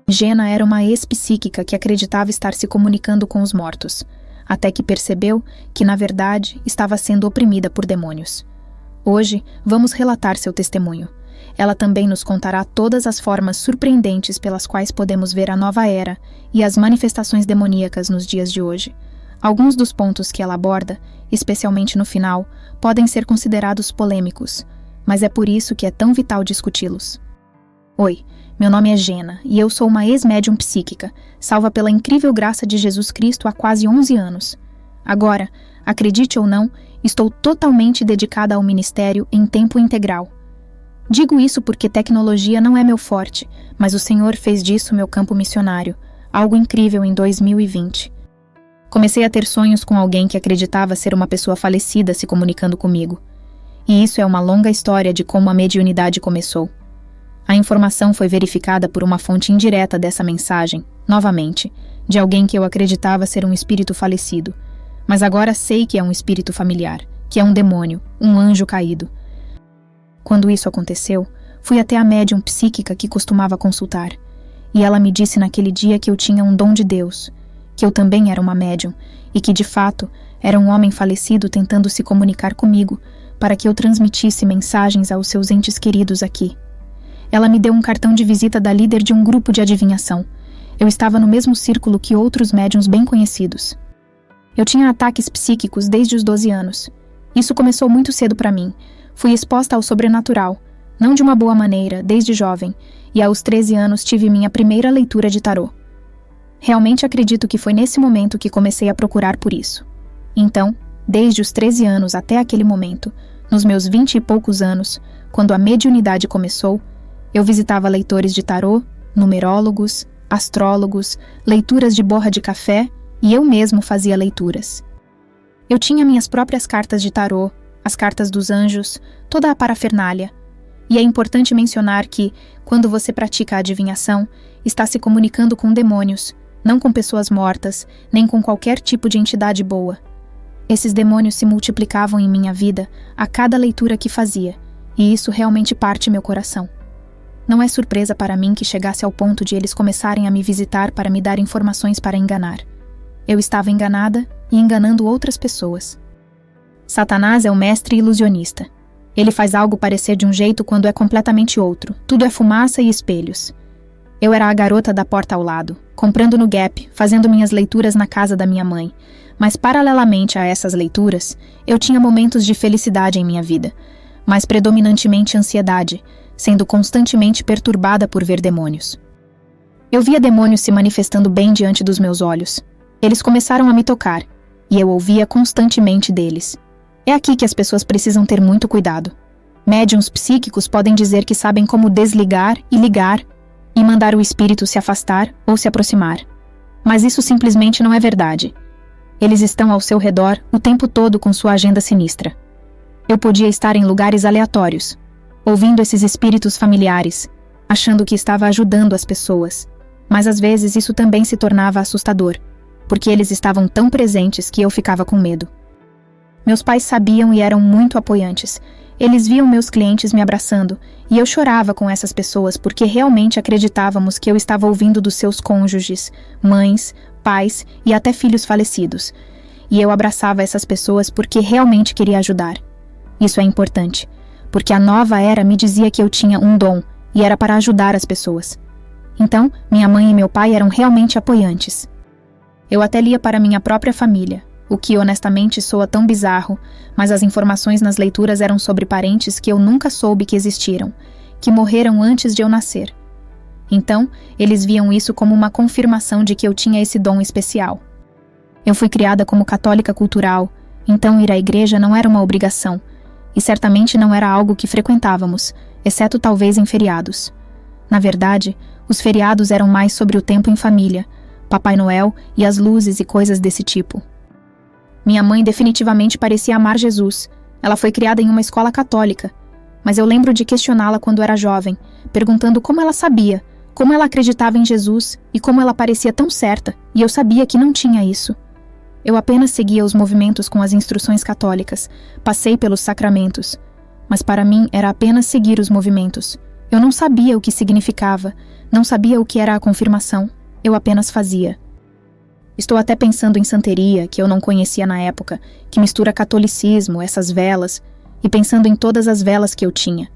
Jenna era uma ex-psíquica que acreditava estar se comunicando com os mortos, até que percebeu que, na verdade, estava sendo oprimida por demônios. Hoje, vamos relatar seu testemunho. Ela também nos contará todas as formas surpreendentes pelas quais podemos ver a nova era e as manifestações demoníacas nos dias de hoje. Alguns dos pontos que ela aborda, especialmente no final, podem ser considerados polêmicos, mas é por isso que é tão vital discuti-los. Oi, meu nome é Jenna e eu sou uma ex-médium psíquica, salva pela incrível graça de Jesus Cristo há quase 11 anos. Agora, acredite ou não, estou totalmente dedicada ao ministério em tempo integral. Digo isso porque tecnologia não é meu forte, mas o Senhor fez disso meu campo missionário, algo incrível em 2020. Comecei a ter sonhos com alguém que acreditava ser uma pessoa falecida se comunicando comigo. E isso é uma longa história de como a mediunidade começou. A informação foi verificada por uma fonte indireta dessa mensagem, novamente, de alguém que eu acreditava ser um espírito falecido. Mas agora sei que é um espírito familiar, que é um demônio, um anjo caído. Quando isso aconteceu, fui até a médium psíquica que costumava consultar, e ela me disse naquele dia que eu tinha um dom de Deus, que eu também era uma médium, e que, de fato, era um homem falecido tentando se comunicar comigo, para que eu transmitisse mensagens aos seus entes queridos aqui. Ela me deu um cartão de visita da líder de um grupo de adivinhação. Eu estava no mesmo círculo que outros médiuns bem conhecidos. Eu tinha ataques psíquicos desde os 12 anos. Isso começou muito cedo para mim. Fui exposta ao sobrenatural, não de uma boa maneira, desde jovem, e aos 13 anos tive minha primeira leitura de tarô. Realmente acredito que foi nesse momento que comecei a procurar por isso. Então, desde os 13 anos até aquele momento, nos meus 20 e poucos anos, quando a mediunidade começou, eu visitava leitores de tarô, numerólogos, astrólogos, leituras de borra de café e eu mesmo fazia leituras. Eu tinha minhas próprias cartas de tarô, as cartas dos anjos, toda a parafernália. E é importante mencionar que, quando você pratica a adivinhação, está se comunicando com demônios, não com pessoas mortas, nem com qualquer tipo de entidade boa. Esses demônios se multiplicavam em minha vida a cada leitura que fazia, e isso realmente parte meu coração. Não é surpresa para mim que chegasse ao ponto de eles começarem a me visitar para me dar informações para enganar. Eu estava enganada e enganando outras pessoas. Satanás é o mestre ilusionista. Ele faz algo parecer de um jeito quando é completamente outro. Tudo é fumaça e espelhos. Eu era a garota da porta ao lado, comprando no Gap, fazendo minhas leituras na casa da minha mãe. Mas paralelamente a essas leituras, eu tinha momentos de felicidade em minha vida, mas predominantemente ansiedade, sendo constantemente perturbada por ver demônios. Eu via demônios se manifestando bem diante dos meus olhos. Eles começaram a me tocar, e eu ouvia constantemente deles. É aqui que as pessoas precisam ter muito cuidado. Médiuns psíquicos podem dizer que sabem como desligar e ligar, e mandar o espírito se afastar ou se aproximar. Mas isso simplesmente não é verdade. Eles estão ao seu redor o tempo todo com sua agenda sinistra. Eu podia estar em lugares aleatórios, ouvindo esses espíritos familiares, achando que estava ajudando as pessoas. Mas às vezes isso também se tornava assustador, porque eles estavam tão presentes que eu ficava com medo. Meus pais sabiam e eram muito apoiantes. Eles viam meus clientes me abraçando, e eu chorava com essas pessoas porque realmente acreditávamos que eu estava ouvindo dos seus cônjuges, mães, pais e até filhos falecidos. E eu abraçava essas pessoas porque realmente queria ajudar. Isso é importante, porque a nova era me dizia que eu tinha um dom e era para ajudar as pessoas. Então, minha mãe e meu pai eram realmente apoiantes. Eu até lia para minha própria família, o que honestamente soa tão bizarro, mas as informações nas leituras eram sobre parentes que eu nunca soube que existiram, que morreram antes de eu nascer. Então, eles viam isso como uma confirmação de que eu tinha esse dom especial. Eu fui criada como católica cultural, então ir à igreja não era uma obrigação, e certamente não era algo que frequentávamos, exceto talvez em feriados. Na verdade, os feriados eram mais sobre o tempo em família, Papai Noel e as luzes e coisas desse tipo. Minha mãe definitivamente parecia amar Jesus. Ela foi criada em uma escola católica, mas eu lembro de questioná-la quando era jovem, perguntando como ela sabia, como ela acreditava em Jesus e como ela parecia tão certa, e eu sabia que não tinha isso. Eu apenas seguia os movimentos com as instruções católicas, passei pelos sacramentos, mas para mim era apenas seguir os movimentos. Eu não sabia o que significava, não sabia o que era a confirmação, eu apenas fazia. Estou até pensando em santeria, que eu não conhecia na época, que mistura catolicismo, essas velas, e pensando em todas as velas que eu tinha.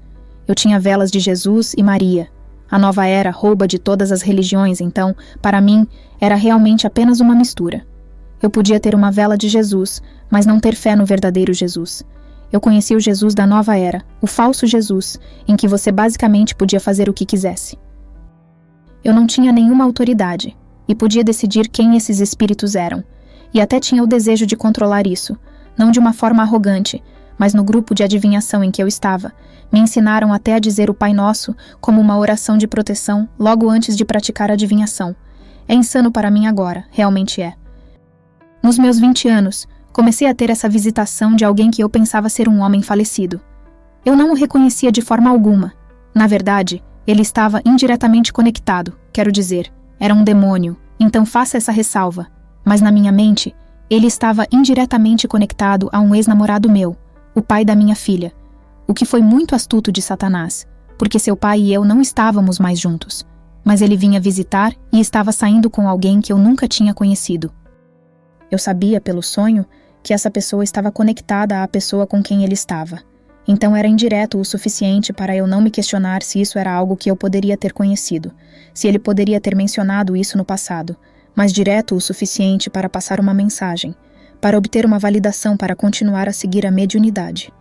Eu tinha velas de Jesus e Maria. A nova era rouba de todas as religiões, então, para mim, era realmente apenas uma mistura. Eu podia ter uma vela de Jesus, mas não ter fé no verdadeiro Jesus. Eu conheci o Jesus da nova era, o falso Jesus, em que você basicamente podia fazer o que quisesse. Eu não tinha nenhuma autoridade, e podia decidir quem esses espíritos eram, e até tinha o desejo de controlar isso, não de uma forma arrogante, mas no grupo de adivinhação em que eu estava, me ensinaram até a dizer o Pai Nosso como uma oração de proteção logo antes de praticar a adivinhação. É insano para mim agora, realmente é. Nos meus 20 anos, comecei a ter essa visitação de alguém que eu pensava ser um homem falecido. Eu não o reconhecia de forma alguma. Na verdade, ele estava indiretamente conectado, quero dizer, era um demônio, então faça essa ressalva. Mas na minha mente, ele estava indiretamente conectado a um ex-namorado meu, o pai da minha filha, o que foi muito astuto de Satanás, porque seu pai e eu não estávamos mais juntos, mas ele vinha visitar e estava saindo com alguém que eu nunca tinha conhecido. Eu sabia, pelo sonho, que essa pessoa estava conectada à pessoa com quem ele estava, então era indireto o suficiente para eu não me questionar se isso era algo que eu poderia ter conhecido, se ele poderia ter mencionado isso no passado, mas direto o suficiente para passar uma mensagem, para obter uma validação para continuar a seguir a mediunidade.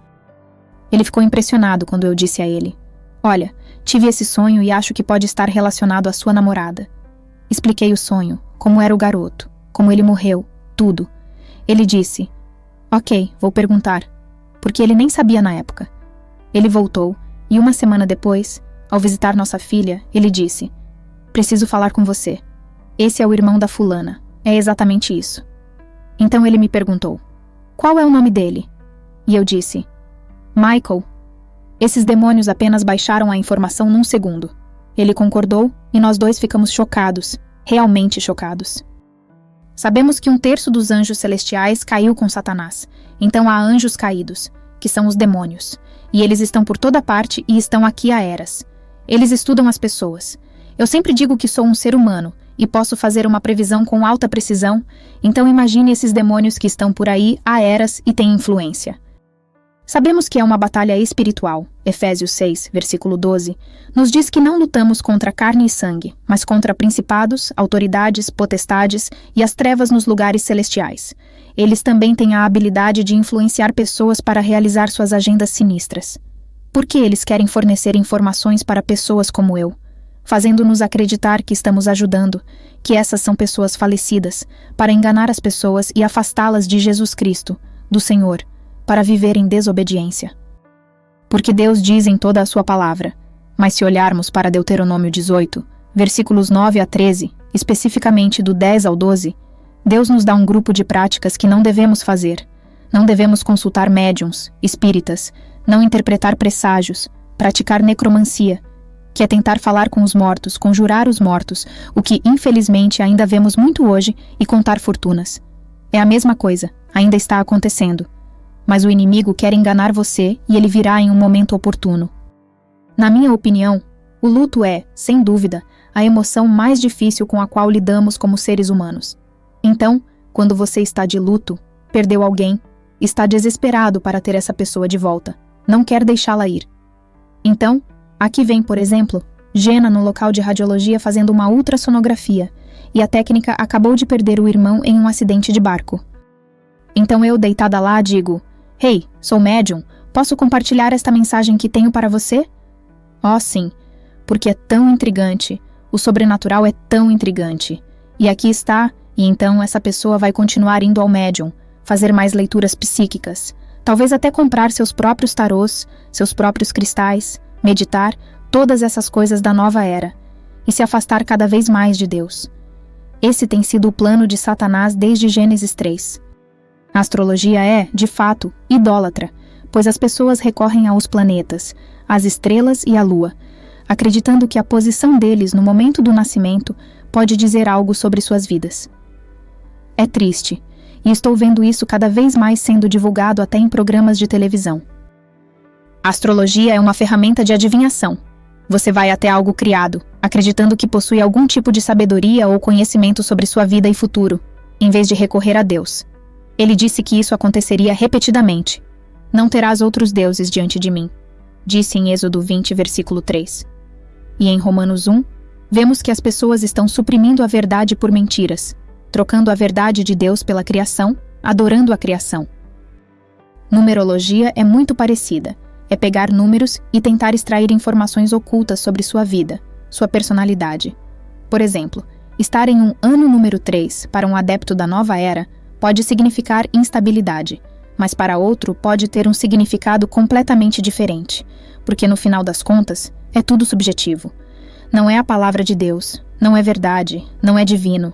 Ele ficou impressionado quando eu disse a ele: "Olha, tive esse sonho e acho que pode estar relacionado à sua namorada." Expliquei o sonho, como era o garoto, como ele morreu, tudo. Ele disse: "Ok, vou perguntar," porque ele nem sabia na época. Ele voltou e uma semana depois, ao visitar nossa filha, ele disse: "Preciso falar com você. Esse é o irmão da fulana, é exatamente isso." Então ele me perguntou: "Qual é o nome dele?" E eu disse: "Michael." Esses demônios apenas baixaram a informação num segundo. Ele concordou e nós dois ficamos chocados, realmente chocados. Sabemos que 1/3 dos anjos celestiais caiu com Satanás, então há anjos caídos, que são os demônios, e eles estão por toda parte e estão aqui há eras. Eles estudam as pessoas. Eu sempre digo que sou um ser humano, e posso fazer uma previsão com alta precisão, então imagine esses demônios que estão por aí há eras e têm influência. Sabemos que é uma batalha espiritual. Efésios 6, versículo 12, nos diz que não lutamos contra carne e sangue, mas contra principados, autoridades, potestades e as trevas nos lugares celestiais. Eles também têm a habilidade de influenciar pessoas para realizar suas agendas sinistras. Por que eles querem fornecer informações para pessoas como eu? Fazendo-nos acreditar que estamos ajudando, que essas são pessoas falecidas, para enganar as pessoas e afastá-las de Jesus Cristo, do Senhor, para viver em desobediência. Porque Deus diz em toda a sua palavra, mas se olharmos para Deuteronômio 18, versículos 9 a 13, especificamente do 10 ao 12, Deus nos dá um grupo de práticas que não devemos fazer. Não devemos consultar médiuns, espíritas, não interpretar presságios, praticar necromancia, que é tentar falar com os mortos, conjurar os mortos, o que infelizmente ainda vemos muito hoje, e contar fortunas. É a mesma coisa, ainda está acontecendo. Mas o inimigo quer enganar você e ele virá em um momento oportuno. Na minha opinião, o luto é, sem dúvida, a emoção mais difícil com a qual lidamos como seres humanos. Então, quando você está de luto, perdeu alguém, está desesperado para ter essa pessoa de volta, não quer deixá-la ir. Então, aqui vem, por exemplo, Jenna no local de radiologia fazendo uma ultrassonografia, e a técnica acabou de perder o irmão em um acidente de barco. Então eu, deitada lá, digo: "Hey, sou médium, posso compartilhar esta mensagem que tenho para você?" Oh, sim, porque é tão intrigante, o sobrenatural é tão intrigante. E aqui está, e então essa pessoa vai continuar indo ao médium, fazer mais leituras psíquicas, talvez até comprar seus próprios tarôs, seus próprios cristais, meditar, todas essas coisas da nova era, e se afastar cada vez mais de Deus. Esse tem sido o plano de Satanás desde Gênesis 3. A astrologia é, de fato, idólatra, pois as pessoas recorrem aos planetas, às estrelas e à lua, acreditando que a posição deles no momento do nascimento pode dizer algo sobre suas vidas. É triste, e estou vendo isso cada vez mais sendo divulgado até em programas de televisão. A astrologia é uma ferramenta de adivinhação. Você vai até algo criado, acreditando que possui algum tipo de sabedoria ou conhecimento sobre sua vida e futuro, em vez de recorrer a Deus. Ele disse que isso aconteceria repetidamente. Não terás outros deuses diante de mim, disse em Êxodo 20, versículo 3. E em Romanos 1, vemos que as pessoas estão suprimindo a verdade por mentiras, trocando a verdade de Deus pela criação, adorando a criação. Numerologia é muito parecida. É pegar números e tentar extrair informações ocultas sobre sua vida, sua personalidade. Por exemplo, estar em um ano número 3 para um adepto da nova era pode significar instabilidade, mas para outro pode ter um significado completamente diferente, porque no final das contas, é tudo subjetivo. Não é a palavra de Deus, não é verdade, não é divino.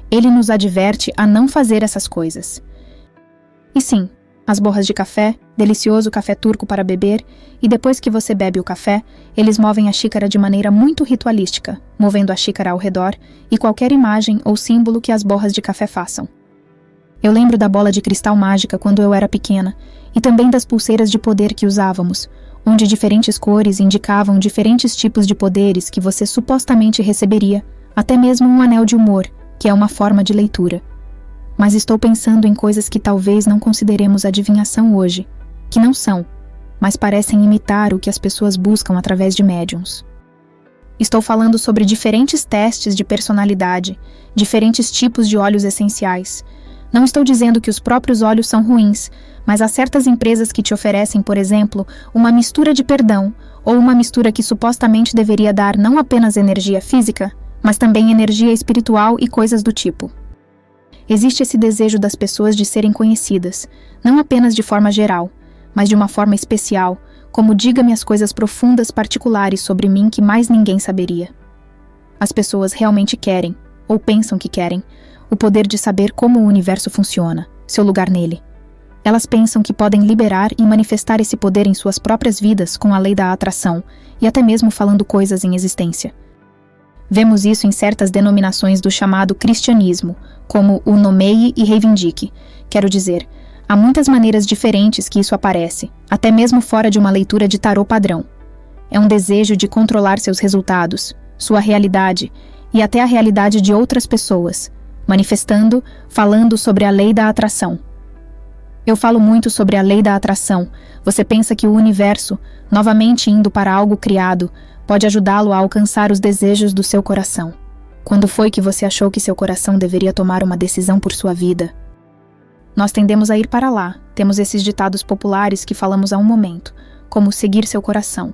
Ele nos adverte a não fazer essas coisas. E sim, as borras de café, delicioso café turco para beber, e depois que você bebe o café, eles movem a xícara de maneira muito ritualística, movendo a xícara ao redor e qualquer imagem ou símbolo que as borras de café façam. Eu lembro da bola de cristal mágica quando eu era pequena, e também das pulseiras de poder que usávamos, onde diferentes cores indicavam diferentes tipos de poderes que você supostamente receberia, até mesmo um anel de humor, que é uma forma de leitura. Mas estou pensando em coisas que talvez não consideremos adivinhação hoje, que não são, mas parecem imitar o que as pessoas buscam através de médiums. Estou falando sobre diferentes testes de personalidade, diferentes tipos de óleos essenciais. Não estou dizendo que os próprios óleos são ruins, mas há certas empresas que te oferecem, por exemplo, uma mistura de perdão, ou uma mistura que supostamente deveria dar não apenas energia física, mas também energia espiritual e coisas do tipo. Existe esse desejo das pessoas de serem conhecidas, não apenas de forma geral, mas de uma forma especial, como diga-me as coisas profundas particulares sobre mim que mais ninguém saberia. As pessoas realmente querem, ou pensam que querem, o poder de saber como o universo funciona, seu lugar nele. Elas pensam que podem liberar e manifestar esse poder em suas próprias vidas com a lei da atração, e até mesmo falando coisas em existência. Vemos isso em certas denominações do chamado cristianismo, como o nomeie e reivindique. Quero dizer, há muitas maneiras diferentes que isso aparece, até mesmo fora de uma leitura de tarô padrão. É um desejo de controlar seus resultados, sua realidade e até a realidade de outras pessoas, manifestando, falando sobre a lei da atração. Eu falo muito sobre a lei da atração. Você pensa que o universo, novamente indo para algo criado, pode ajudá-lo a alcançar os desejos do seu coração. Quando foi que você achou que seu coração deveria tomar uma decisão por sua vida? Nós tendemos a ir para lá, temos esses ditados populares que falamos há um momento, como seguir seu coração.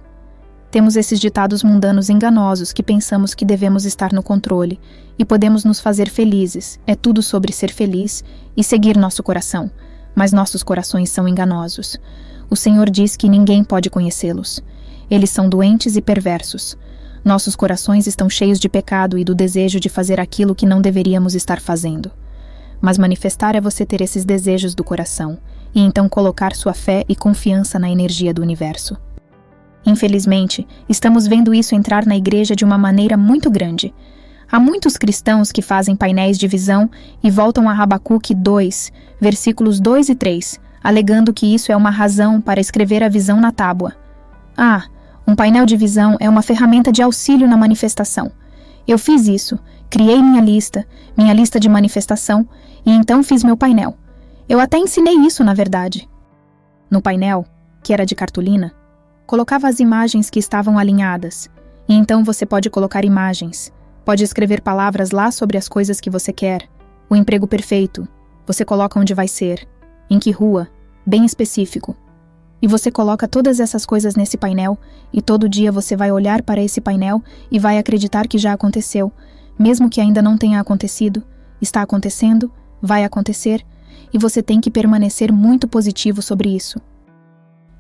Temos esses ditados mundanos enganosos que pensamos que devemos estar no controle e podemos nos fazer felizes, é tudo sobre ser feliz e seguir nosso coração, mas nossos corações são enganosos. O Senhor diz que ninguém pode conhecê-los. Eles são doentes e perversos. Nossos corações estão cheios de pecado e do desejo de fazer aquilo que não deveríamos estar fazendo. Mas manifestar é você ter esses desejos do coração, e então colocar sua fé e confiança na energia do universo. Infelizmente, estamos vendo isso entrar na igreja de uma maneira muito grande. Há muitos cristãos que fazem painéis de visão e voltam a Habacuque 2, versículos 2 e 3, alegando que isso é uma razão para escrever a visão na tábua. Um painel de visão é uma ferramenta de auxílio na manifestação. Eu fiz isso, criei minha lista de manifestação, e então fiz meu painel. Eu até ensinei isso, na verdade. No painel, que era de cartolina, colocava as imagens que estavam alinhadas, e então você pode colocar imagens, pode escrever palavras lá sobre as coisas que você quer, o emprego perfeito, você coloca onde vai ser, em que rua, bem específico. E você coloca todas essas coisas nesse painel, e todo dia você vai olhar para esse painel e vai acreditar que já aconteceu, mesmo que ainda não tenha acontecido, está acontecendo, vai acontecer, e você tem que permanecer muito positivo sobre isso.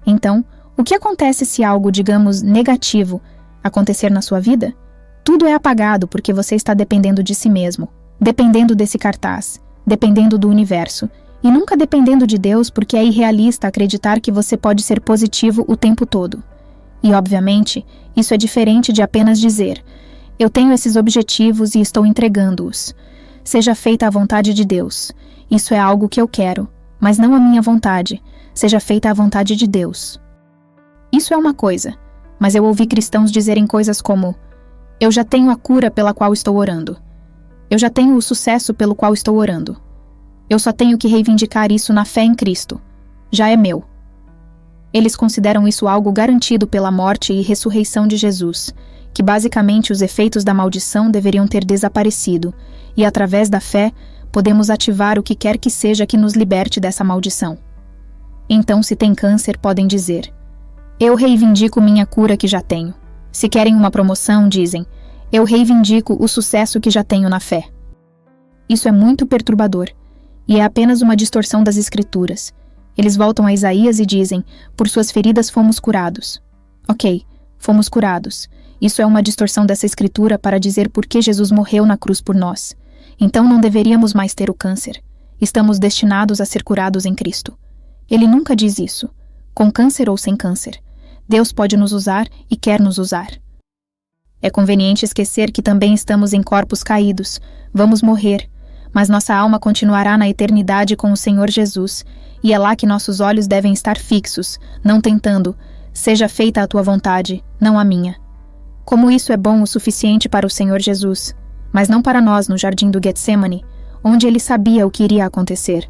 Então, o que acontece se algo, digamos, negativo, acontecer na sua vida? Tudo é apagado porque você está dependendo de si mesmo, dependendo desse cartaz, dependendo do universo, e nunca dependendo de Deus, porque é irrealista acreditar que você pode ser positivo o tempo todo. E, obviamente, isso é diferente de apenas dizer: eu tenho esses objetivos e estou entregando-os. Seja feita a vontade de Deus. Isso é algo que eu quero, mas não a minha vontade. Seja feita a vontade de Deus. Isso é uma coisa, mas eu ouvi cristãos dizerem coisas como: eu já tenho a cura pela qual estou orando. Eu já tenho o sucesso pelo qual estou orando. Eu só tenho que reivindicar isso na fé em Cristo. Já é meu. Eles consideram isso algo garantido pela morte e ressurreição de Jesus, que basicamente os efeitos da maldição deveriam ter desaparecido, e através da fé, podemos ativar o que quer que seja que nos liberte dessa maldição. Então, se tem câncer, podem dizer: eu reivindico minha cura que já tenho. Se querem uma promoção, dizem: eu reivindico o sucesso que já tenho na fé. Isso é muito perturbador, e é apenas uma distorção das Escrituras. Eles voltam a Isaías e dizem: por suas feridas fomos curados. Ok, fomos curados. Isso é uma distorção dessa Escritura para dizer por que Jesus morreu na cruz por nós. Então não deveríamos mais ter o câncer. Estamos destinados a ser curados em Cristo. Ele nunca diz isso, com câncer ou sem câncer. Deus pode nos usar e quer nos usar. É conveniente esquecer que também estamos em corpos caídos. Vamos morrer, mas nossa alma continuará na eternidade com o Senhor Jesus, e é lá que nossos olhos devem estar fixos, não tentando: seja feita a tua vontade, não a minha. Como isso é bom o suficiente para o Senhor Jesus, mas não para nós no jardim do Getsemane, onde ele sabia o que iria acontecer.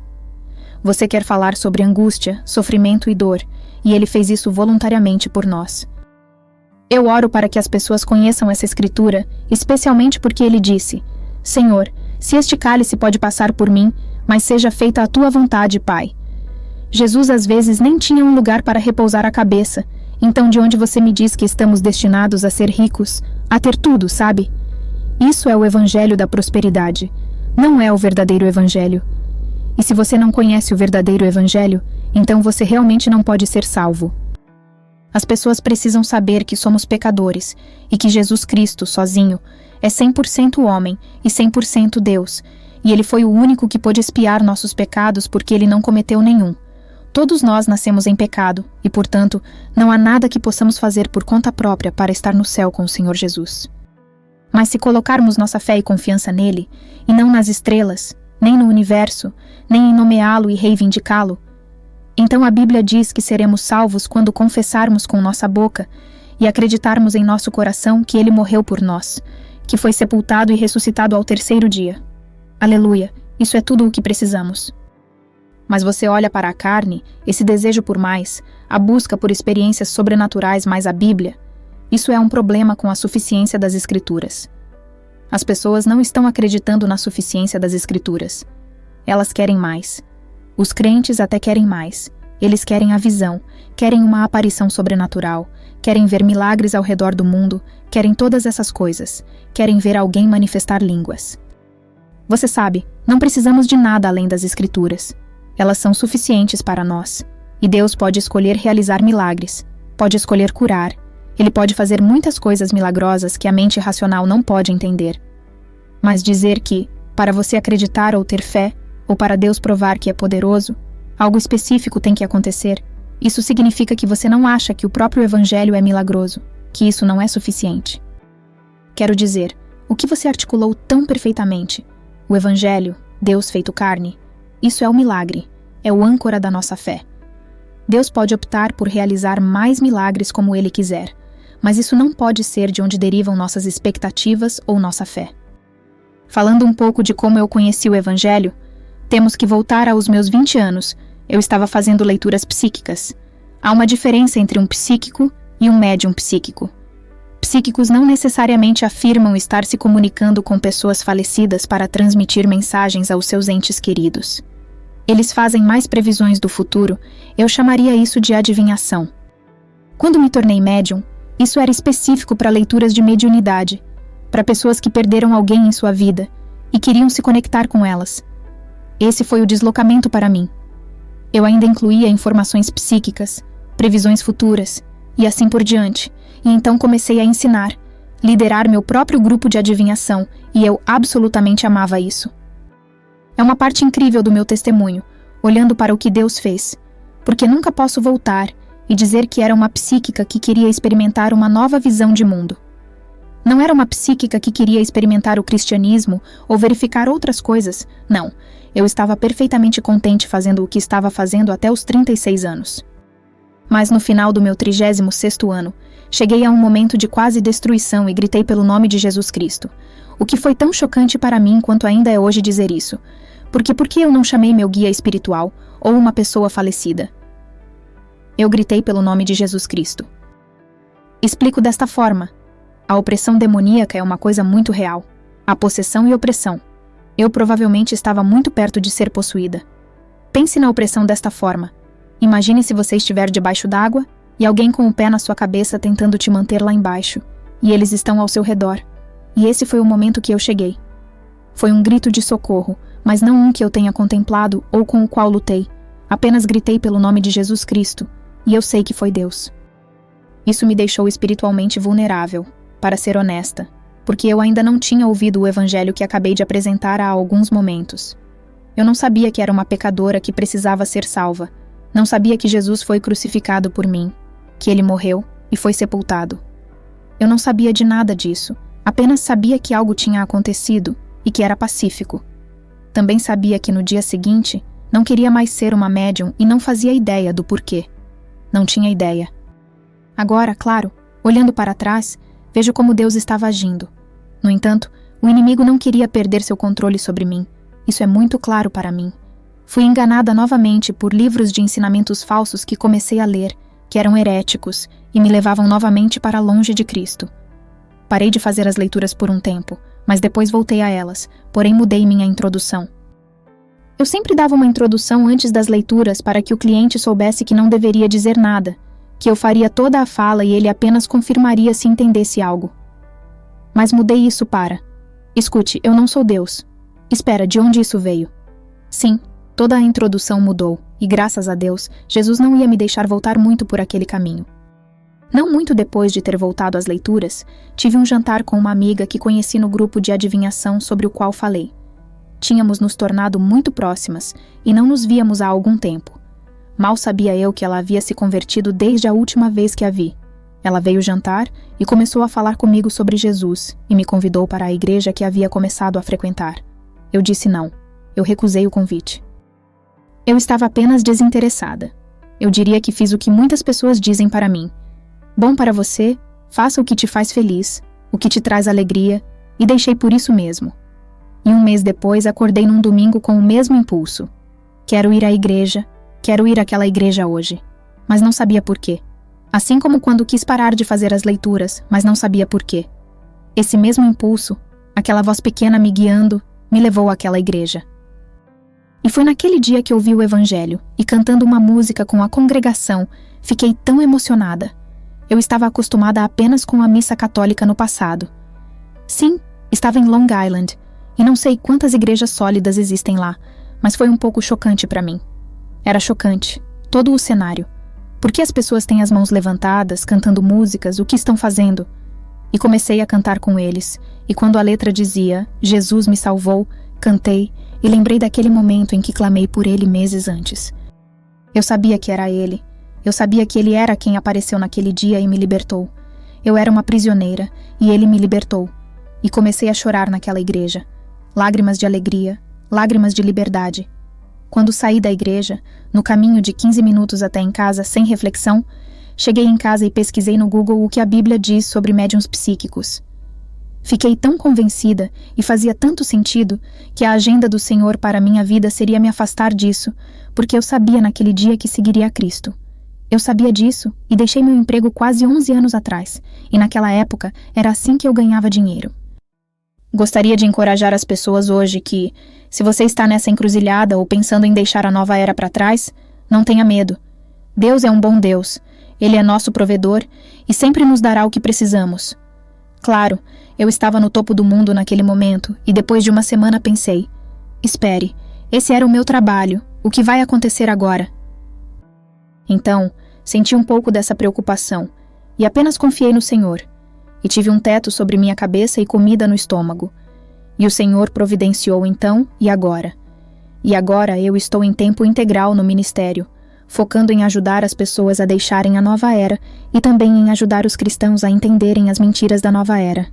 Você quer falar sobre angústia, sofrimento e dor, e ele fez isso voluntariamente por nós. Eu oro para que as pessoas conheçam essa Escritura, especialmente porque ele disse: Senhor, se este cálice pode passar por mim, mas seja feita a tua vontade, Pai. Jesus às vezes nem tinha um lugar para repousar a cabeça, então de onde você me diz que estamos destinados a ser ricos, a ter tudo, sabe? Isso é o evangelho da prosperidade, não é o verdadeiro evangelho. E se você não conhece o verdadeiro evangelho, então você realmente não pode ser salvo. As pessoas precisam saber que somos pecadores e que Jesus Cristo, sozinho, é 100% homem e 100% Deus, e ele foi o único que pôde expiar nossos pecados porque ele não cometeu nenhum. Todos nós nascemos em pecado e, portanto, não há nada que possamos fazer por conta própria para estar no céu com o Senhor Jesus. Mas se colocarmos nossa fé e confiança nele, e não nas estrelas, nem no universo, nem em nomeá-lo e reivindicá-lo, então a Bíblia diz que seremos salvos quando confessarmos com nossa boca e acreditarmos em nosso coração que ele morreu por nós, que foi sepultado e ressuscitado ao terceiro dia. Aleluia, isso é tudo o que precisamos. Mas você olha para a carne, esse desejo por mais, a busca por experiências sobrenaturais mais a Bíblia, isso é um problema com a suficiência das Escrituras. As pessoas não estão acreditando na suficiência das Escrituras. Elas querem mais. Os crentes até querem mais. Eles querem a visão, querem uma aparição sobrenatural, querem ver milagres ao redor do mundo, querem todas essas coisas, querem ver alguém manifestar línguas. Você sabe, não precisamos de nada além das Escrituras. Elas são suficientes para nós. E Deus pode escolher realizar milagres, pode escolher curar. Ele pode fazer muitas coisas milagrosas que a mente racional não pode entender. Mas dizer que, para você acreditar ou ter fé, ou para Deus provar que é poderoso, algo específico tem que acontecer, isso significa que você não acha que o próprio Evangelho é milagroso, que isso não é suficiente. Quero dizer, o que você articulou tão perfeitamente, o Evangelho, Deus feito carne, isso é o milagre, é o âncora da nossa fé. Deus pode optar por realizar mais milagres como Ele quiser, mas isso não pode ser de onde derivam nossas expectativas ou nossa fé. Falando um pouco de como eu conheci o Evangelho, temos que voltar aos meus 20 anos. Eu estava fazendo leituras psíquicas. Há uma diferença entre um psíquico e um médium psíquico. Psíquicos não necessariamente afirmam estar se comunicando com pessoas falecidas para transmitir mensagens aos seus entes queridos. Eles fazem mais previsões do futuro. Eu chamaria isso de adivinhação. Quando me tornei médium, isso era específico para leituras de mediunidade, para pessoas que perderam alguém em sua vida e queriam se conectar com elas. Esse foi o deslocamento para mim. Eu ainda incluía informações psíquicas, previsões futuras, e assim por diante, e então comecei a ensinar, liderar meu próprio grupo de adivinhação, e eu absolutamente amava isso. É uma parte incrível do meu testemunho, olhando para o que Deus fez, porque nunca posso voltar e dizer que era uma psíquica que queria experimentar uma nova visão de mundo. Não era uma psíquica que queria experimentar o cristianismo ou verificar outras coisas, não. Eu estava perfeitamente contente fazendo o que estava fazendo até os 36 anos. Mas no final do meu 36º ano, cheguei a um momento de quase destruição e gritei pelo nome de Jesus Cristo. O que foi tão chocante para mim quanto ainda é hoje dizer isso. Porque por que eu não chamei meu guia espiritual ou uma pessoa falecida? Eu gritei pelo nome de Jesus Cristo. Explico desta forma. A opressão demoníaca é uma coisa muito real. A possessão e opressão. Eu provavelmente estava muito perto de ser possuída. Pense na opressão desta forma. Imagine se você estiver debaixo d'água e alguém com o pé na sua cabeça tentando te manter lá embaixo, e eles estão ao seu redor. E esse foi o momento que eu cheguei. Foi um grito de socorro, mas não um que eu tenha contemplado ou com o qual lutei. Apenas gritei pelo nome de Jesus Cristo, e eu sei que foi Deus. Isso me deixou espiritualmente vulnerável, para ser honesta, porque eu ainda não tinha ouvido o evangelho que acabei de apresentar há alguns momentos. Eu não sabia que era uma pecadora que precisava ser salva. Não sabia que Jesus foi crucificado por mim, que ele morreu e foi sepultado. Eu não sabia de nada disso, apenas sabia que algo tinha acontecido e que era pacífico. Também sabia que no dia seguinte não queria mais ser uma médium e não fazia ideia do porquê. Não tinha ideia. Agora, claro, olhando para trás, vejo como Deus estava agindo. No entanto, o inimigo não queria perder seu controle sobre mim. Isso é muito claro para mim. Fui enganada novamente por livros de ensinamentos falsos que comecei a ler, que eram heréticos e me levavam novamente para longe de Cristo. Parei de fazer as leituras por um tempo, mas depois voltei a elas, porém mudei minha introdução. Eu sempre dava uma introdução antes das leituras para que o cliente soubesse que não deveria dizer nada, que eu faria toda a fala e ele apenas confirmaria se entendesse algo. Mas mudei isso para: escute, eu não sou Deus. Espera, de onde isso veio? Sim, toda a introdução mudou, e graças a Deus, Jesus não ia me deixar voltar muito por aquele caminho. Não muito depois de ter voltado às leituras, tive um jantar com uma amiga que conheci no grupo de adivinhação sobre o qual falei. Tínhamos nos tornado muito próximas, e não nos víamos há algum tempo. Mal sabia eu que ela havia se convertido desde a última vez que a vi. Ela veio jantar e começou a falar comigo sobre Jesus, e me convidou para a igreja que havia começado a frequentar. Eu disse não. Eu recusei o convite. Eu estava apenas desinteressada. Eu diria que fiz o que muitas pessoas dizem para mim. Bom para você, faça o que te faz feliz, o que te traz alegria, e deixei por isso mesmo. E um mês depois acordei num domingo com o mesmo impulso. Quero ir à igreja, quero ir àquela igreja hoje. Mas não sabia por quê. Assim como quando quis parar de fazer as leituras, mas não sabia por quê. Esse mesmo impulso, aquela voz pequena me guiando, me levou àquela igreja. E foi naquele dia que ouvi o evangelho, e cantando uma música com a congregação, fiquei tão emocionada. Eu estava acostumada apenas com a missa católica no passado. Sim, estava em Long Island, e não sei quantas igrejas sólidas existem lá, mas foi um pouco chocante para mim. Era chocante, todo o cenário. Por que as pessoas têm as mãos levantadas, cantando músicas, o que estão fazendo? E comecei a cantar com eles, e quando a letra dizia, Jesus me salvou, cantei, e lembrei daquele momento em que clamei por ele meses antes. Eu sabia que era ele. Eu sabia que ele era quem apareceu naquele dia e me libertou. Eu era uma prisioneira, e ele me libertou. E comecei a chorar naquela igreja. Lágrimas de alegria, lágrimas de liberdade. Quando saí da igreja, no caminho de 15 minutos até em casa, sem reflexão, cheguei em casa e pesquisei no Google o que a Bíblia diz sobre médiuns psíquicos. Fiquei tão convencida e fazia tanto sentido que a agenda do Senhor para minha vida seria me afastar disso, porque eu sabia naquele dia que seguiria a Cristo. Eu sabia disso e deixei meu emprego quase 11 anos atrás, e naquela época era assim que eu ganhava dinheiro. Gostaria de encorajar as pessoas hoje que, se você está nessa encruzilhada ou pensando em deixar a nova era para trás, não tenha medo. Deus é um bom Deus. Ele é nosso provedor e sempre nos dará o que precisamos. Claro, eu estava no topo do mundo naquele momento e depois de uma semana pensei, espere, esse era o meu trabalho, o que vai acontecer agora? Então, senti um pouco dessa preocupação e apenas confiei no Senhor. E tive um teto sobre minha cabeça e comida no estômago. E o Senhor providenciou então e agora. E agora eu estou em tempo integral no ministério, focando em ajudar as pessoas a deixarem a nova era e também em ajudar os cristãos a entenderem as mentiras da nova era.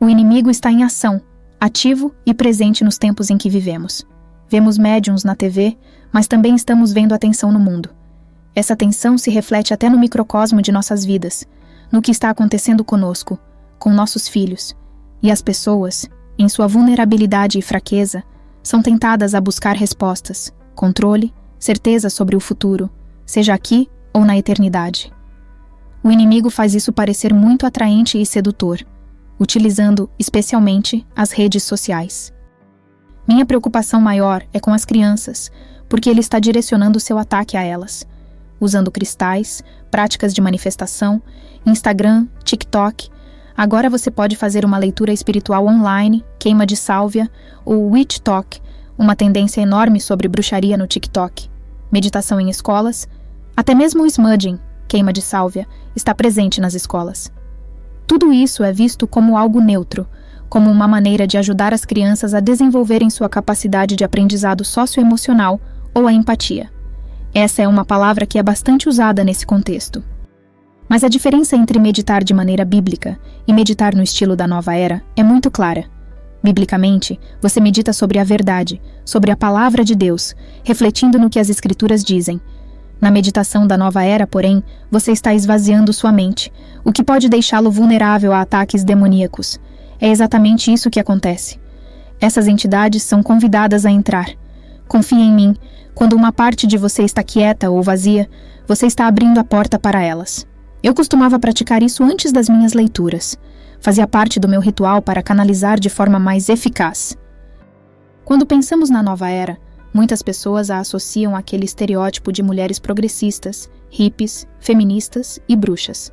O inimigo está em ação, ativo e presente nos tempos em que vivemos. Vemos médiuns na TV, mas também estamos vendo a tensão no mundo. Essa tensão se reflete até no microcosmo de nossas vidas, no que está acontecendo conosco, com nossos filhos. E as pessoas, em sua vulnerabilidade e fraqueza, são tentadas a buscar respostas, controle, certeza sobre o futuro, seja aqui ou na eternidade. O inimigo faz isso parecer muito atraente e sedutor, utilizando, especialmente, as redes sociais. Minha preocupação maior é com as crianças, porque ele está direcionando seu ataque a elas, usando cristais, práticas de manifestação, Instagram, TikTok. Agora você pode fazer uma leitura espiritual online, queima de sálvia, ou Witch Talk, uma tendência enorme sobre bruxaria no TikTok, meditação em escolas, até mesmo o smudging, queima de sálvia, está presente nas escolas. Tudo isso é visto como algo neutro, como uma maneira de ajudar as crianças a desenvolverem sua capacidade de aprendizado socioemocional ou a empatia. Essa é uma palavra que é bastante usada nesse contexto. Mas a diferença entre meditar de maneira bíblica e meditar no estilo da nova era é muito clara. Biblicamente, você medita sobre a verdade, sobre a palavra de Deus, refletindo no que as Escrituras dizem. Na meditação da nova era, porém, você está esvaziando sua mente, o que pode deixá-lo vulnerável a ataques demoníacos. É exatamente isso que acontece. Essas entidades são convidadas a entrar. Confie em mim, quando uma parte de você está quieta ou vazia, você está abrindo a porta para elas. Eu costumava praticar isso antes das minhas leituras. Fazia parte do meu ritual para canalizar de forma mais eficaz. Quando pensamos na nova era, muitas pessoas a associam àquele estereótipo de mulheres progressistas, hippies, feministas e bruxas.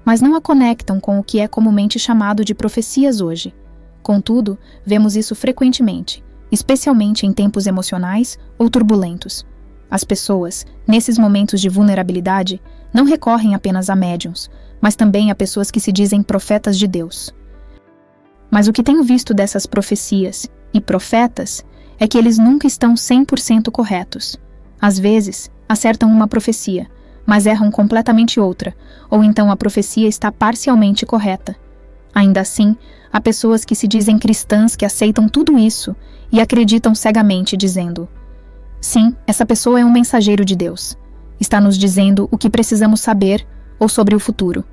Mas não a conectam com o que é comumente chamado de profecias hoje. Contudo, vemos isso frequentemente, especialmente em tempos emocionais ou turbulentos. As pessoas, nesses momentos de vulnerabilidade, não recorrem apenas a médiuns, mas também a pessoas que se dizem profetas de Deus. Mas o que tenho visto dessas profecias e profetas é que eles nunca estão 100% corretos. Às vezes, acertam uma profecia, mas erram completamente outra, ou então a profecia está parcialmente correta. Ainda assim, há pessoas que se dizem cristãs que aceitam tudo isso e acreditam cegamente, dizendo: sim, essa pessoa é um mensageiro de Deus. Está nos dizendo o que precisamos saber ou sobre o futuro.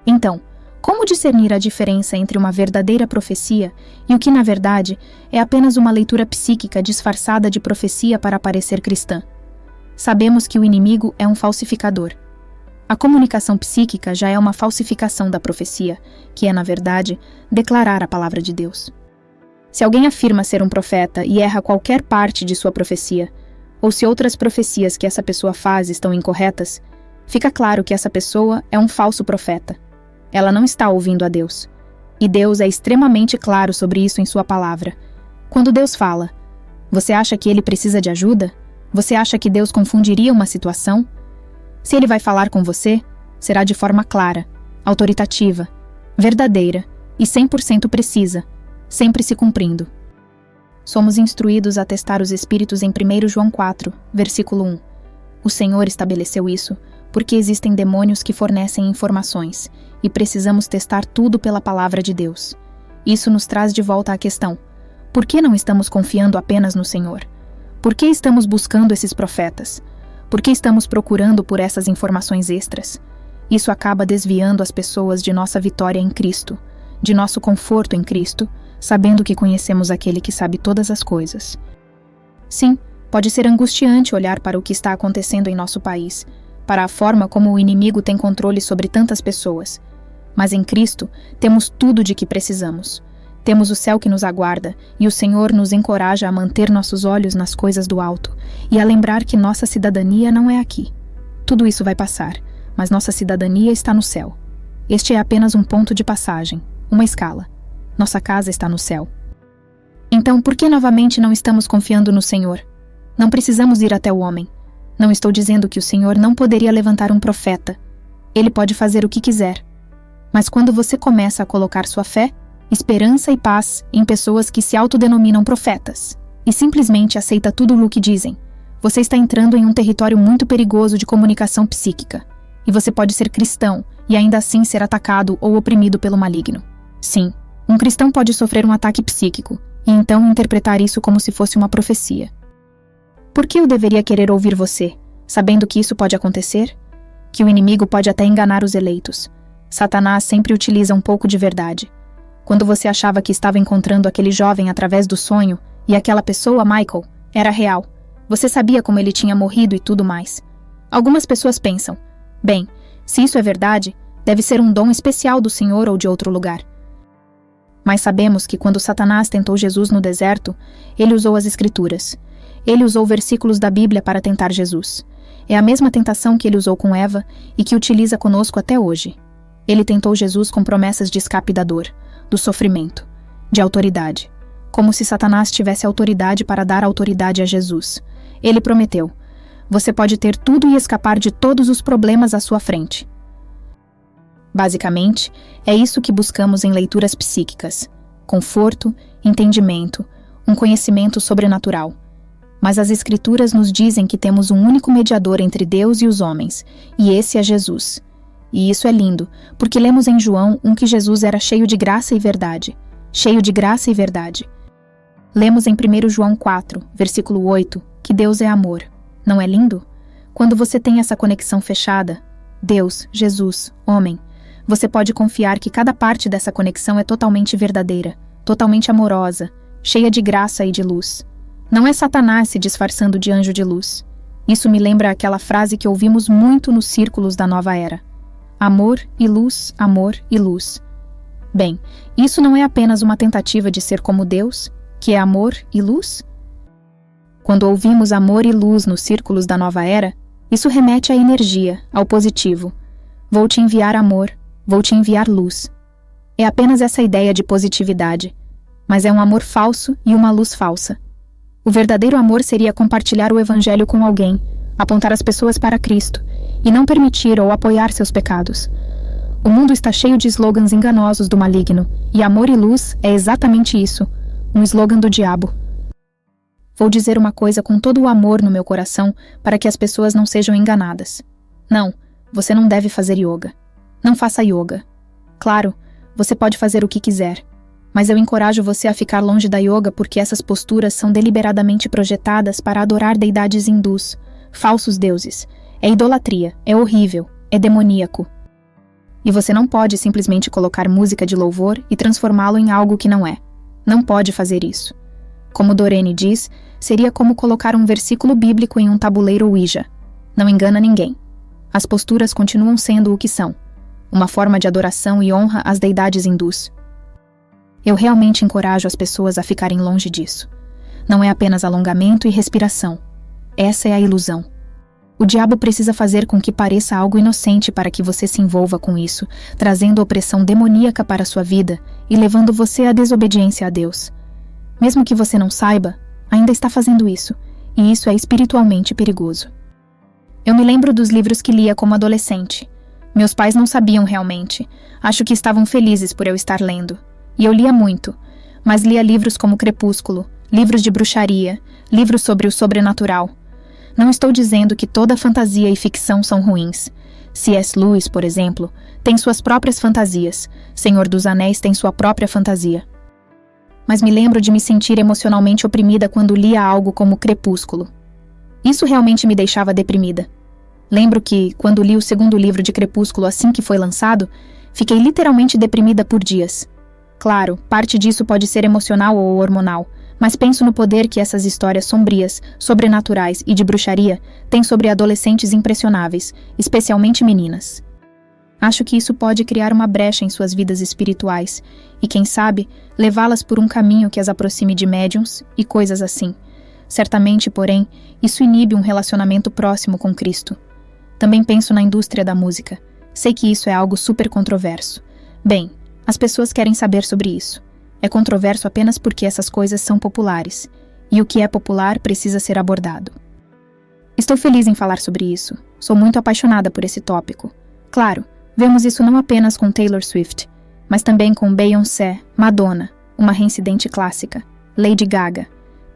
Então, como discernir a diferença entre uma verdadeira profecia e o que, na verdade, é apenas uma leitura psíquica disfarçada de profecia para parecer cristã? Sabemos que o inimigo é um falsificador. A comunicação psíquica já é uma falsificação da profecia, que é, na verdade, declarar a palavra de Deus. Se alguém afirma ser um profeta e erra qualquer parte de sua profecia, ou se outras profecias que essa pessoa faz estão incorretas, fica claro que essa pessoa é um falso profeta. Ela não está ouvindo a Deus. E Deus é extremamente claro sobre isso em sua palavra. Quando Deus fala, você acha que ele precisa de ajuda? Você acha que Deus confundiria uma situação? Se ele vai falar com você, será de forma clara, autoritativa, verdadeira e 100% precisa, sempre se cumprindo. Somos instruídos a testar os espíritos em 1 João 4, versículo 1. O Senhor estabeleceu isso porque existem demônios que fornecem informações e precisamos testar tudo pela palavra de Deus. Isso nos traz de volta à questão: por que não estamos confiando apenas no Senhor? Por que estamos buscando esses profetas? Por que estamos procurando por essas informações extras? Isso acaba desviando as pessoas de nossa vitória em Cristo, de nosso conforto em Cristo, sabendo que conhecemos aquele que sabe todas as coisas. Sim, pode ser angustiante olhar para o que está acontecendo em nosso país, para a forma como o inimigo tem controle sobre tantas pessoas. Mas em Cristo, temos tudo de que precisamos. Temos o céu que nos aguarda, e o Senhor nos encoraja a manter nossos olhos nas coisas do alto e a lembrar que nossa cidadania não é aqui. Tudo isso vai passar, mas nossa cidadania está no céu. Este é apenas um ponto de passagem, uma escala. Nossa casa está no céu. Então, por que novamente não estamos confiando no Senhor? Não precisamos ir até o homem. Não estou dizendo que o Senhor não poderia levantar um profeta. Ele pode fazer o que quiser. Mas quando você começa a colocar sua fé, esperança e paz em pessoas que se autodenominam profetas e simplesmente aceita tudo o que dizem, você está entrando em um território muito perigoso de comunicação psíquica. E você pode ser cristão e ainda assim ser atacado ou oprimido pelo maligno. Sim, um cristão pode sofrer um ataque psíquico e então interpretar isso como se fosse uma profecia. Por que eu deveria querer ouvir você? sabendo que isso pode acontecer? Que o inimigo pode até enganar os eleitos. Satanás sempre utiliza um pouco de verdade. Quando você achava que estava encontrando aquele jovem através do sonho, e aquela pessoa, Michael, era real. Você sabia como ele tinha morrido e tudo mais. Algumas pessoas pensam, bem, se isso é verdade, deve ser um dom especial do Senhor ou de outro lugar. Mas sabemos que quando Satanás tentou Jesus no deserto, ele usou as Escrituras. Ele usou versículos da Bíblia para tentar Jesus. É a mesma tentação que ele usou com Eva e que utiliza conosco até hoje. Ele tentou Jesus com promessas de escape da dor, do sofrimento, de autoridade. Como se Satanás tivesse autoridade para dar autoridade a Jesus. Ele prometeu: você pode ter tudo e escapar de todos os problemas à sua frente. Basicamente, é isso que buscamos em leituras psíquicas: conforto, entendimento, um conhecimento sobrenatural. Mas as Escrituras nos dizem que temos um único mediador entre Deus e os homens, e esse é Jesus. E isso é lindo, porque lemos em João que Jesus era cheio de graça e verdade. Cheio de graça e verdade. Lemos em 1 João 4, versículo 8, que Deus é amor. Não é lindo? Quando você tem essa conexão fechada, Deus, Jesus, homem, você pode confiar que cada parte dessa conexão é totalmente verdadeira, totalmente amorosa, cheia de graça e de luz. Não é Satanás se disfarçando de anjo de luz. Isso me lembra aquela frase que ouvimos muito nos círculos da nova era. Amor e luz, amor e luz. Bem, isso não é apenas uma tentativa de ser como Deus, que é amor e luz? Quando ouvimos amor e luz nos círculos da nova era, isso remete à energia, ao positivo. Vou te enviar amor, vou te enviar luz. É apenas essa ideia de positividade, mas é um amor falso e uma luz falsa. O verdadeiro amor seria compartilhar o Evangelho com alguém, apontar as pessoas para Cristo, e não permitir ou apoiar seus pecados. O mundo está cheio de slogans enganosos do maligno, e amor e luz é exatamente isso, um slogan do diabo. Vou dizer uma coisa com todo o amor no meu coração para que as pessoas não sejam enganadas. Não, você não deve fazer yoga. Não faça yoga. Claro, você pode fazer o que quiser, mas eu encorajo você a ficar longe da yoga porque essas posturas são deliberadamente projetadas para adorar deidades hindus, falsos deuses. É idolatria, é horrível, é demoníaco. E você não pode simplesmente colocar música de louvor e transformá-lo em algo que não é. Não pode fazer isso. Como Dorene diz, seria como colocar um versículo bíblico em um tabuleiro Ouija. Não engana ninguém. As posturas continuam sendo o que são. Uma forma de adoração e honra às deidades hindus. Eu realmente encorajo as pessoas a ficarem longe disso. Não é apenas alongamento e respiração. Essa é a ilusão. O diabo precisa fazer com que pareça algo inocente para que você se envolva com isso, trazendo opressão demoníaca para a sua vida e levando você à desobediência a Deus. Mesmo que você não saiba, ainda está fazendo isso, e isso é espiritualmente perigoso. Eu me lembro dos livros que lia como adolescente. Meus pais não sabiam realmente. Acho que estavam felizes por eu estar lendo. E eu lia muito, mas lia livros como Crepúsculo, livros de bruxaria, livros sobre o sobrenatural. Não estou dizendo que toda fantasia e ficção são ruins. C.S. Lewis, por exemplo, tem suas próprias fantasias. Senhor dos Anéis tem sua própria fantasia. Mas me lembro de me sentir emocionalmente oprimida quando lia algo como Crepúsculo. Isso realmente me deixava deprimida. Lembro que, quando li o segundo livro de Crepúsculo assim que foi lançado, fiquei literalmente deprimida por dias. Claro, parte disso pode ser emocional ou hormonal, mas penso no poder que essas histórias sombrias, sobrenaturais e de bruxaria têm sobre adolescentes impressionáveis, especialmente meninas. Acho que isso pode criar uma brecha em suas vidas espirituais e, quem sabe, levá-las por um caminho que as aproxime de médiuns e coisas assim. Certamente, porém, isso inibe um relacionamento próximo com Cristo. Também penso na indústria da música. Sei que isso é algo super controverso. Bem, as pessoas querem saber sobre isso. É controverso apenas porque essas coisas são populares, e o que é popular precisa ser abordado. Estou feliz em falar sobre isso. Sou muito apaixonada por esse tópico. Claro, vemos isso não apenas com Taylor Swift, mas também com Beyoncé, Madonna, uma reincidente clássica, Lady Gaga.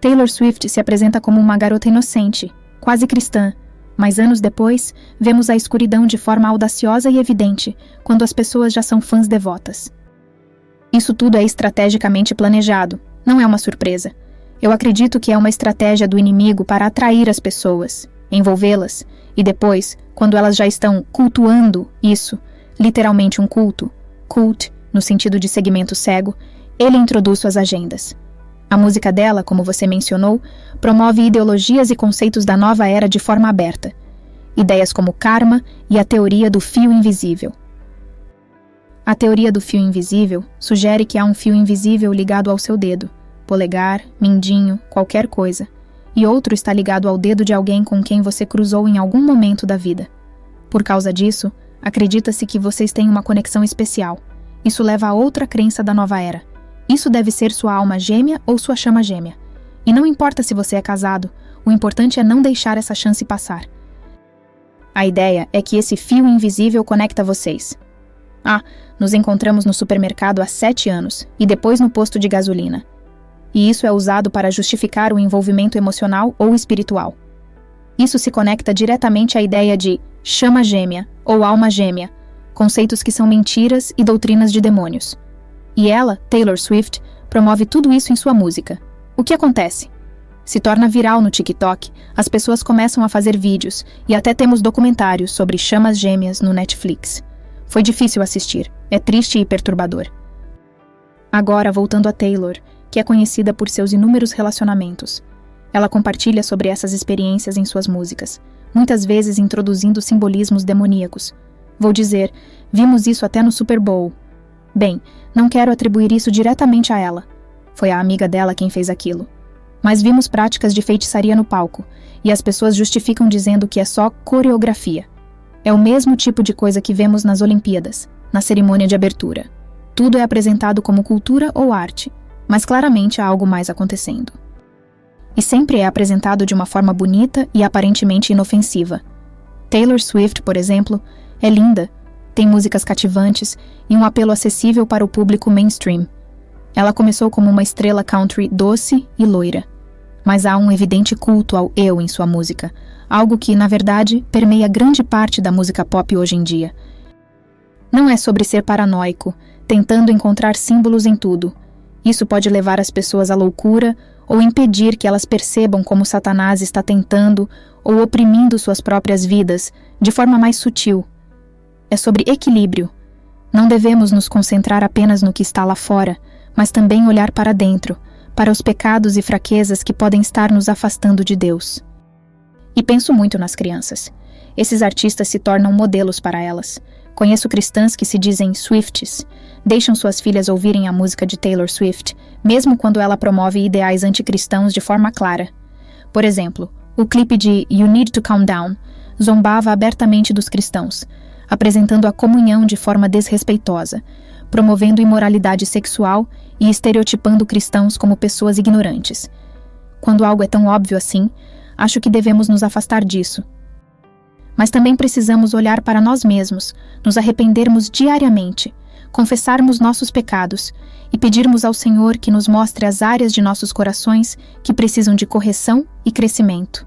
Taylor Swift se apresenta como uma garota inocente, quase cristã, mas anos depois, vemos a escuridão de forma audaciosa e evidente, quando as pessoas já são fãs devotas. Isso tudo é estrategicamente planejado, não é uma surpresa. Eu acredito que é uma estratégia do inimigo para atrair as pessoas, envolvê-las, e depois, quando elas já estão cultuando isso, literalmente um culto, cult, no sentido de segmento cego, ele introduz suas agendas. A música dela, como você mencionou, promove ideologias e conceitos da nova era de forma aberta. Ideias como karma e a teoria do fio invisível. A teoria do fio invisível sugere que há um fio invisível ligado ao seu dedo, polegar, mindinho, qualquer coisa, e outro está ligado ao dedo de alguém com quem você cruzou em algum momento da vida. Por causa disso, acredita-se que vocês têm uma conexão especial. Isso leva a outra crença da nova era. Isso deve ser sua alma gêmea ou sua chama gêmea. E não importa se você é casado, o importante é não deixar essa chance passar. A ideia é que esse fio invisível conecta vocês. Nos encontramos no supermercado há 7 anos e depois no posto de gasolina. E isso é usado para justificar o envolvimento emocional ou espiritual. Isso se conecta diretamente à ideia de chama gêmea ou alma gêmea, conceitos que são mentiras e doutrinas de demônios. E ela, Taylor Swift, promove tudo isso em sua música. O que acontece? Se torna viral no TikTok, as pessoas começam a fazer vídeos e até temos documentários sobre chamas gêmeas no Netflix. Foi difícil assistir, é triste e perturbador. Agora, voltando a Taylor, que é conhecida por seus inúmeros relacionamentos. Ela compartilha sobre essas experiências em suas músicas, muitas vezes introduzindo simbolismos demoníacos. Vou dizer, vimos isso até no Super Bowl. Bem, não quero atribuir isso diretamente a ela. Foi a amiga dela quem fez aquilo. Mas vimos práticas de feitiçaria no palco, e as pessoas justificam dizendo que é só coreografia. É o mesmo tipo de coisa que vemos nas Olimpíadas, na cerimônia de abertura. Tudo é apresentado como cultura ou arte, mas claramente há algo mais acontecendo. E sempre é apresentado de uma forma bonita e aparentemente inofensiva. Taylor Swift, por exemplo, é linda, tem músicas cativantes e um apelo acessível para o público mainstream. Ela começou como uma estrela country doce e loira, mas há um evidente culto ao eu em sua música, algo que, na verdade, permeia grande parte da música pop hoje em dia. Não é sobre ser paranoico, tentando encontrar símbolos em tudo. Isso pode levar as pessoas à loucura ou impedir que elas percebam como Satanás está tentando ou oprimindo suas próprias vidas de forma mais sutil. É sobre equilíbrio. Não devemos nos concentrar apenas no que está lá fora, mas também olhar para dentro, para os pecados e fraquezas que podem estar nos afastando de Deus. E penso muito nas crianças. Esses artistas se tornam modelos para elas. Conheço cristãs que se dizem Swifties, deixam suas filhas ouvirem a música de Taylor Swift, mesmo quando ela promove ideais anticristãos de forma clara. Por exemplo, o clipe de You Need to Calm Down zombava abertamente dos cristãos, apresentando a comunhão de forma desrespeitosa, promovendo imoralidade sexual e estereotipando cristãos como pessoas ignorantes. Quando algo é tão óbvio assim, acho que devemos nos afastar disso. Mas também precisamos olhar para nós mesmos, nos arrependermos diariamente, confessarmos nossos pecados e pedirmos ao Senhor que nos mostre as áreas de nossos corações que precisam de correção e crescimento.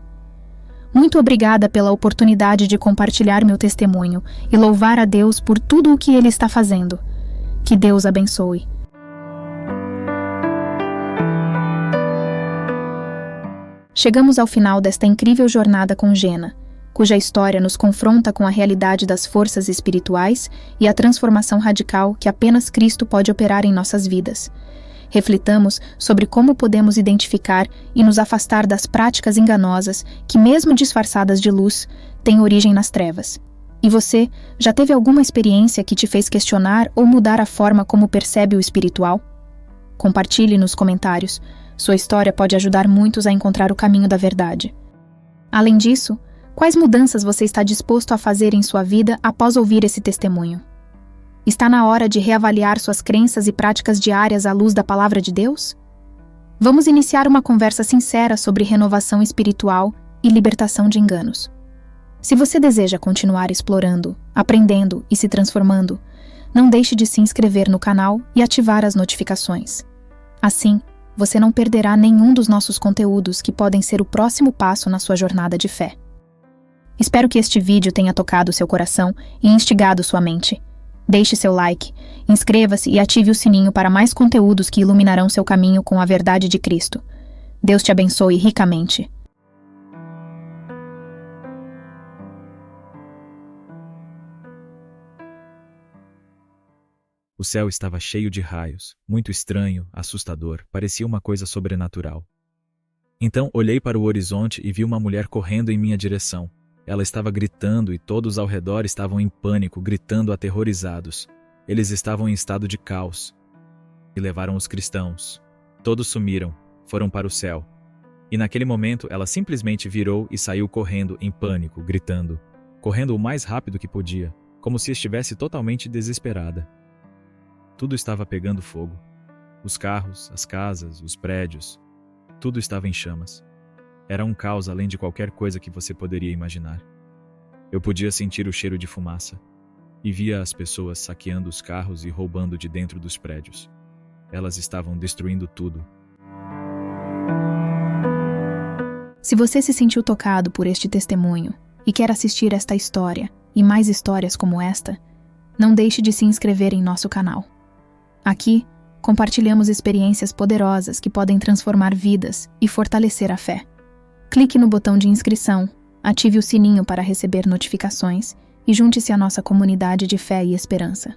Muito obrigada pela oportunidade de compartilhar meu testemunho e louvar a Deus por tudo o que Ele está fazendo. Que Deus abençoe. Chegamos ao final desta incrível jornada com Jenna, cuja história nos confronta com a realidade das forças espirituais e a transformação radical que apenas Cristo pode operar em nossas vidas. Reflitamos sobre como podemos identificar e nos afastar das práticas enganosas que, mesmo disfarçadas de luz, têm origem nas trevas. E você, já teve alguma experiência que te fez questionar ou mudar a forma como percebe o espiritual? Compartilhe nos comentários. Sua história pode ajudar muitos a encontrar o caminho da verdade. Além disso, quais mudanças você está disposto a fazer em sua vida após ouvir esse testemunho? Está na hora de reavaliar suas crenças e práticas diárias à luz da Palavra de Deus? Vamos iniciar uma conversa sincera sobre renovação espiritual e libertação de enganos. Se você deseja continuar explorando, aprendendo e se transformando, não deixe de se inscrever no canal e ativar as notificações. Assim, você não perderá nenhum dos nossos conteúdos que podem ser o próximo passo na sua jornada de fé. Espero que este vídeo tenha tocado seu coração e instigado sua mente. Deixe seu like, inscreva-se e ative o sininho para mais conteúdos que iluminarão seu caminho com a verdade de Cristo. Deus te abençoe ricamente. O céu estava cheio de raios, muito estranho, assustador, parecia uma coisa sobrenatural. Então olhei para o horizonte e vi uma mulher correndo em minha direção. Ela estava gritando e todos ao redor estavam em pânico, gritando aterrorizados. Eles estavam em estado de caos. E levaram os cristãos. Todos sumiram, foram para o céu. E naquele momento ela simplesmente virou e saiu correndo em pânico, gritando. Correndo o mais rápido que podia, como se estivesse totalmente desesperada. Tudo estava pegando fogo. Os carros, as casas, os prédios. Tudo estava em chamas. Era um caos além de qualquer coisa que você poderia imaginar. Eu podia sentir o cheiro de fumaça. E via as pessoas saqueando os carros e roubando de dentro dos prédios. Elas estavam destruindo tudo. Se você se sentiu tocado por este testemunho e quer assistir esta história e mais histórias como esta, não deixe de se inscrever em nosso canal. Aqui, compartilhamos experiências poderosas que podem transformar vidas e fortalecer a fé. Clique no botão de inscrição, ative o sininho para receber notificações e junte-se à nossa comunidade de fé e esperança.